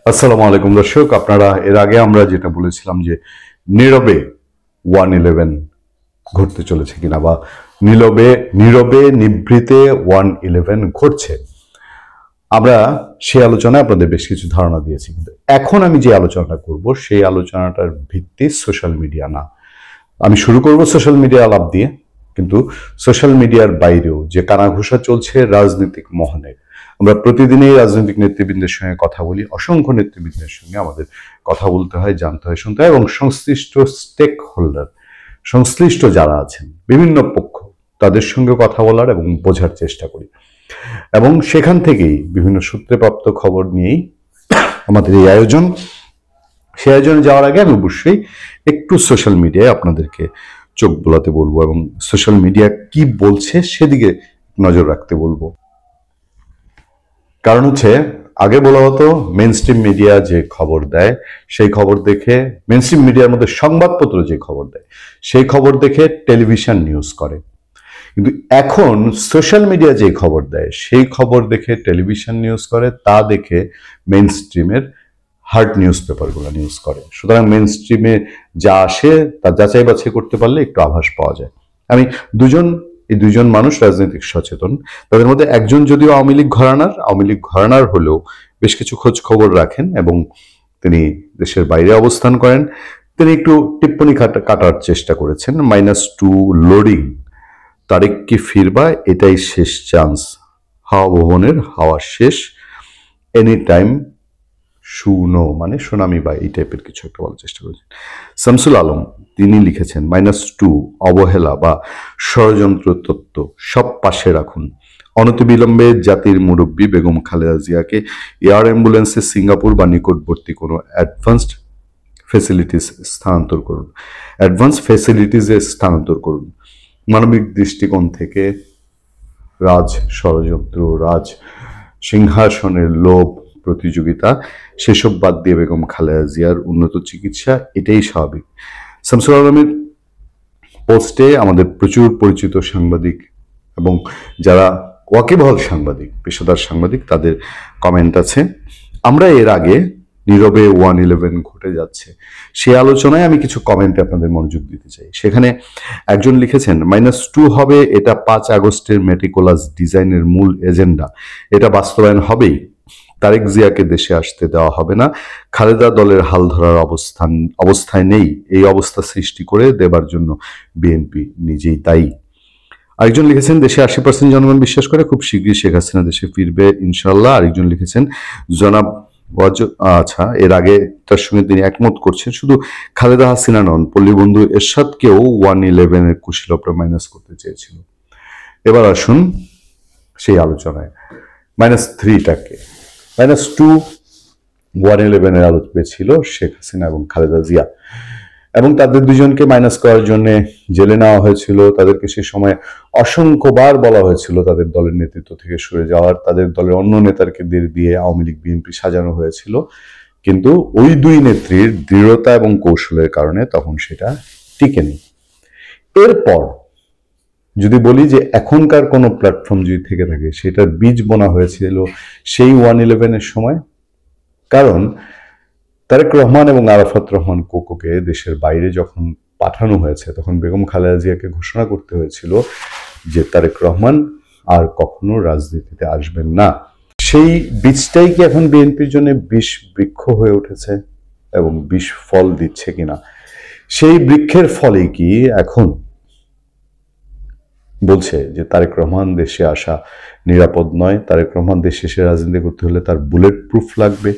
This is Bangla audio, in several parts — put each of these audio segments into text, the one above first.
আসসালামু আলাইকুম দর্শক, আপনারা এর আগে আমরা যেটা বলেছিলাম যে নীরবে 111 ঘটতে চলেছে কিনা, বা নীরবে নীরবে নিভৃতে 111 ঘটছে, আমরা সেই আলোচনায় আপনাদের বেশ কিছু ধারণা দিয়েছি। কিন্তু এখন আমি যে আলোচনাটা করব সেই আলোচনাটার ভিত্তি সোশ্যাল মিডিয়া না। আমি শুরু করব সোশ্যাল মিডিয়া আলাপ দিয়ে, কিন্তু সোশ্যাল মিডিয়ার বাইরেও যে কানাঘুষা চলছে রাজনৈতিক মহলে, আমরা প্রতিদিনই রাজনৈতিক নেতৃবৃন্দের সঙ্গে কথা বলি, অসংখ্য নেতৃবৃন্দের সঙ্গে আমাদের কথা বলতে হয়, জানতে হয়, শুনতে হয়, এবং সংশ্লিষ্ট স্টেক হোল্ডার, সংশ্লিষ্ট যারা আছেন বিভিন্ন পক্ষ, তাদের সঙ্গে কথা বলার এবং বোঝার চেষ্টা করি, এবং সেখান থেকেই বিভিন্ন সূত্রে প্রাপ্ত খবর নিয়েই আমাদের এই আয়োজন। সে আয়োজনে যাওয়ার আগে আমি অবশ্যই একটু সোশ্যাল মিডিয়ায় আপনাদেরকে চোখ বোলাতে বলবো এবং সোশ্যাল মিডিয়া কি বলছে সেদিকে নজর রাখতে বলবো। কারণ হচ্ছে, আগে বলা হতো মেন স্ট্রিম মিডিয়া যে খবর দেয় সেই খবর দেখে, মেন স্ট্রিম মিডিয়ার মধ্যে সংবাদপত্র যে খবর দেয় সেই খবর দেখে টেলিভিশন নিউজ করে। কিন্তু এখন সোশ্যাল মিডিয়া যে খবর দেয় সেই খবর দেখে টেলিভিশন নিউজ করে, তা দেখে মেন স্ট্রিমের হার্ড নিউজ পেপারগুলো নিউজ করে। সুতরাং মেন স্ট্রিমে যা আসে তা যাচাই বাছাই করতে পারলে একটু আভাস পাওয়া যায়। আমি এই দুজন মানুষ রাজনৈতিক সচেতন, তাদের মধ্যে একজন যদিও আওয়ামী লীগ ঘরানার হলেও বেশ কিছু খোঁজ খবর রাখেন এবং তিনি দেশের বাইরে অবস্থান করেন। তিনি একটু টিপ্পনী কাটার চেষ্টা করেছেন। -2 লোডিং, তারেক কি ফিরবা, এটাই শেষ চান্স, হাওয়া ভবনের হাওয়া শেষ, এনি টাইম শুনো, মানে সুনামি বা এই টাইপের কিছু একটা বলার চেষ্টা করেছেন। শামসুল আলম তিনি লিখেছেন -2 অবহেলা বা ষড়যন্ত্র তত্ত্ব সব পাশে রাখুন, অনতিবিলম্বে জাতির মুরব্বী বেগম খালেদা জিয়াকে এয়ার অ্যাম্বুলেন্সে সিঙ্গাপুর বা নিকটবর্তী কোনো অ্যাডভান্স ফ্যাসিলিটিসে স্থানান্তর করুন। মানবিক দৃষ্টিকোণ থেকে রাজ ষড়যন্ত্র, রাজ সিংহাসনের লোভ, প্রতিযোগিতা, সেসব বাদ দিয়ে বেগম খালেদা জিয়ার উন্নত চিকিৎসা, এটাই স্বাভাবিক। শামসুল আলমের পোস্টে আমাদের প্রচুর পরিচিত সাংবাদিক এবং যারা ওয়াকিবহাল সাংবাদিক, পেশাদার সাংবাদিক, তাদের কমেন্ট আছে। আমরা এর আগে নীরবে 111 ঘটে যাচ্ছে সেই আলোচনায় আমি কিছু কমেন্টে আপনাদের মনোযোগ দিতে চাই। সেখানে একজন লিখেছেন -2 হবে, এটা 5 আগস্টের মেটিকুলাস ডিজাইনের মূল এজেন্ডা, এটা বাস্তবায়ন হবেই। তারেক জিয়াকে দেশে আসতে দেওয়া হবে না, খালেদা দলের হাল ধরার অবস্থায় নেই, এই অবস্থা সৃষ্টি করে দেবার জন্য বিএনপি নিজেই দায়ী। আরেকজন লিখেছেন দেশে 80% জনগণ বিশ্বাস করে খুব শীঘ্রই শেখ হাসিনা দেশে ফিরবে ইনশাল্লাহ। আরেকজন লিখেছেন জনাব আচ্ছা, এর আগে তার সঙ্গে তিনি একমত করছেন, শুধু খালেদা হাসিনা নন, পল্লী বন্ধু এরশাদকেও 111 এর কুশীলভরা মাইনাস করতে চেয়েছিল। এবার আসুন সেই আলোচনায়। -3টাকে -2 111 এর আলোচনা ছিল শেখ হাসিনা এবং খালেদা জিয়া, এবং তাদের দুজনকে মাইনাস করার জন্য জেলে নেওয়া হয়েছিল। তাদেরকে সে সময় অসংখ্যবার বলা হয়েছিল তাদের দলের নেতৃত্ব থেকে সরে যাওয়ার, তাদের দলের অন্য নেতাকে দিয়ে আওয়ামী লীগ বিএনপি সাজানো হয়েছিল। কিন্তু ওই দুই নেত্রীর দৃঢ়তা এবং কৌশলের কারণে তখন সেটা টিকেনি। এরপর যদি বলি যে এখনকার কোনো প্ল্যাটফর্ম যদি থেকে থাকে, সেটার বীজ বোনা হয়েছিল সেই 111 এর সময়। কারণ তারেক রহমান এবং আরাফাত রহমান কোকোকে দেশের বাইরে যখন পাঠানো হয়েছে, তখন বেগম খালেদা জিয়াকে ঘোষণা করতে হয়েছিল যে তারেক রহমান আর কখনো রাজনীতিতে আসবেন না। সেই বীজটাই কি এখন বিএনপির জন্য বিষ বৃক্ষ হয়ে উঠেছে এবং বিষ ফল দিচ্ছে কিনা? সেই বৃক্ষের ফলে কি এখন বলছে যে তারেক রহমান দেশে আসা নিরাপদ নয়, তারেক রহমান দেশে এসে রাজনীতি করতে হলে তার বুলেট প্রুফ লাগবে,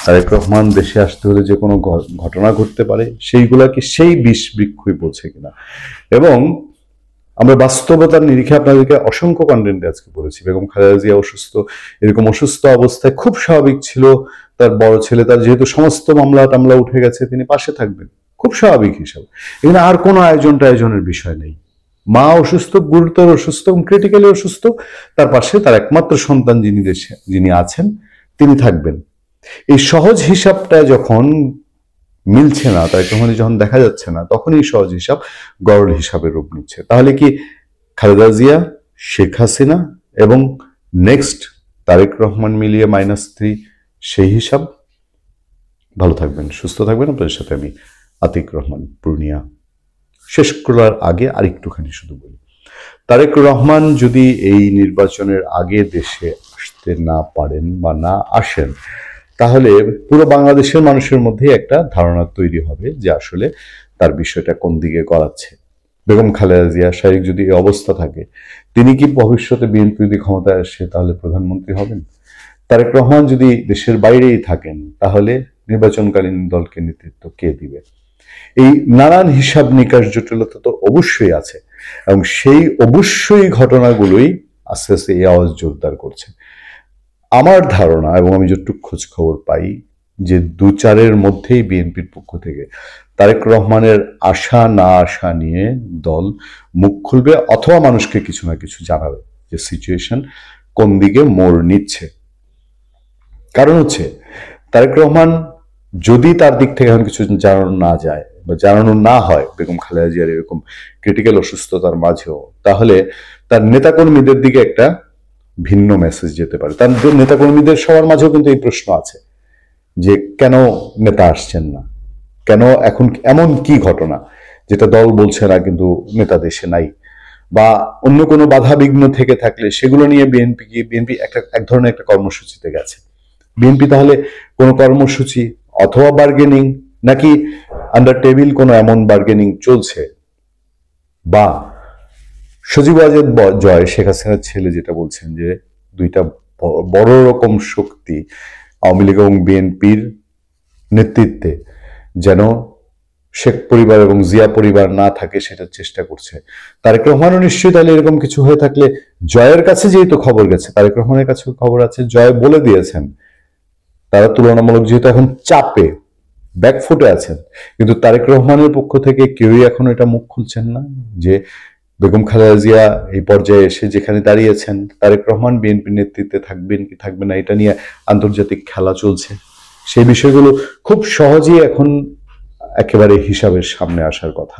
তারেক রহমান দেশে আসতে হলে যে কোনো ঘটনা ঘটতে পারে, সেইগুলা কি সেই বিষ বৃক্ষই বলছে কিনা? এবং আমরা বাস্তবতার নিরিখে আপনাদেরকে অসংখ্য কন্টেন্টে আজকে বলেছি বেগম খালেদা জিয়া অসুস্থ, এরকম অসুস্থ অবস্থায় খুব স্বাভাবিক ছিল তার বড় ছেলে, তার যেহেতু সমস্ত মামলা টামলা উঠে গেছে, তিনি পাশে থাকবেন, খুব স্বাভাবিক হিসাব। এখানে আর কোনো আয়োজনের বিষয় নেই। মা অসুস্থ, গুরুতর অসুস্থ এবং ক্রিটিক্যালি অসুস্থ, তার পাশে তার একমাত্র সন্তান যিনি আছেন তিনি থাকবেন। এই সহজ হিসাবটা যখন মিলছে না, তাই যখন দেখা যাচ্ছে না, তখন এই সহজ হিসাব গরল হিসাবে রূপ নিচ্ছে। তাহলে কি খালেদা জিয়া, শেখ হাসিনা এবং নেক্সট তারেক রহমান মিলিয়ে -3 সেই হিসাব? ভালো থাকবেন, সুস্থ থাকবেন। আপনাদের সাথে আমি আতিক রহমান পূর্ণিয়া। শেষ করার আগে আরেকটুখানি শুধু বলি, তারেক রহমান যদি এই নির্বাচনের আগে দেশে আসতে না পারেন বা না আসেন, তাহলে পুরো বাংলাদেশের মানুষের মধ্যে একটা ধারণা তৈরি হবে যে আসলে তার বিষয়টা কোন দিকে গড়াচ্ছে। বেগম খালেদা জিয়া শারীরিক যদি এই অবস্থা থাকে, তিনি কি ভবিষ্যতে বিএনপি যদি ক্ষমতায় আসে তাহলে প্রধানমন্ত্রী হবেন? তারেক রহমান যদি দেশের বাইরেই থাকেন, তাহলে নির্বাচনকালীন দলকে নেতৃত্ব কে দিবে? এই নানান হিসাব নিকাশ জটিলতা তো অবশ্যই আছে, এবং সেই অবশ্যই ঘটনাগুলোই আস্তে আস্তে এই আওয়াজ জোরদার করছে। আমার ধারণা, এবং আমি যতটুকু খোঁজ খবর পাই, যে ২-৪-এর মধ্যেই বিএনপির পক্ষ থেকে তারেক রহমানের আসা না আসা নিয়ে দল মুখ খুলবে, অথবা মানুষকে কিছু না কিছু জানাবে যে সিচুয়েশন কোন দিকে মোড় নিচ্ছে। কারণ হচ্ছে, তারেক রহমান যদি তার দিক থেকে এখন কিছু জানানো না যায় বা জানানো না হয় বেগম খালেদা জিয়ার এরকম ক্রিটিক্যাল অসুস্থতার মাঝেও, তাহলে তার নেতাকর্মীদের দিকে একটা ভিন্ন মেসেজ যেতে পারে। তার নেতাকর্মীদের সবার মাঝেও কিন্তু এই প্রশ্ন আছে যে কেন নেতা আসছেন না, কেন এখন এমন কি ঘটনা যেটা দল বলছে না কিন্তু নেতা দেশে নাই, বা অন্য কোনো বাধা বিঘ্ন থেকে থাকলে সেগুলো নিয়ে বিএনপি এক ধরনের একটা কর্মসূচিতে গেছে। বিএনপি তাহলে কোনো কর্মসূচি অথবা বার্গেনিং, নাকি আন্ডার টেবিল কোনো এমন বার্গেনিং চলছে, বা সজীব ওয়াজেদ জয় শেখ হাসিনার ছেলে যেটা বলছেন যে দুইটা বড় রকম শক্তি আওয়ামী লীগ এবং বিএনপির নেতৃত্বে যেন শেখ পরিবার এবং জিয়া পরিবার না থাকে সেটার চেষ্টা করছে। তারেক রহমানও নিশ্চয়ই তাহলে এরকম কিছু হয়ে থাকলে জয়ের কাছে যেহেতু খবর গেছে, তারেক রহমানের কাছে খবর আছে, জয় বলে দিয়েছেন তারা তুলনামূলক যেহেতু এখন চাপে ব্যাকফুটে আছেন, কিন্তু তারেক রহমানের পক্ষ থেকে কেউই এখন এটা মুখ খুলছেন না যে বেগম খালেদা জিয়া এই পর্যায়ে এসে যেখানে দাঁড়িয়েছেন, তারেক রহমান বিএনপি নেতৃত্বে থাকবেন কি থাকবেন না এটা নিয়ে আন্তর্জাতিক খেলা চলছে। সেই বিষয়গুলো খুব সহজেই এখন একেবারে হিসাবের সামনে আসার কথা।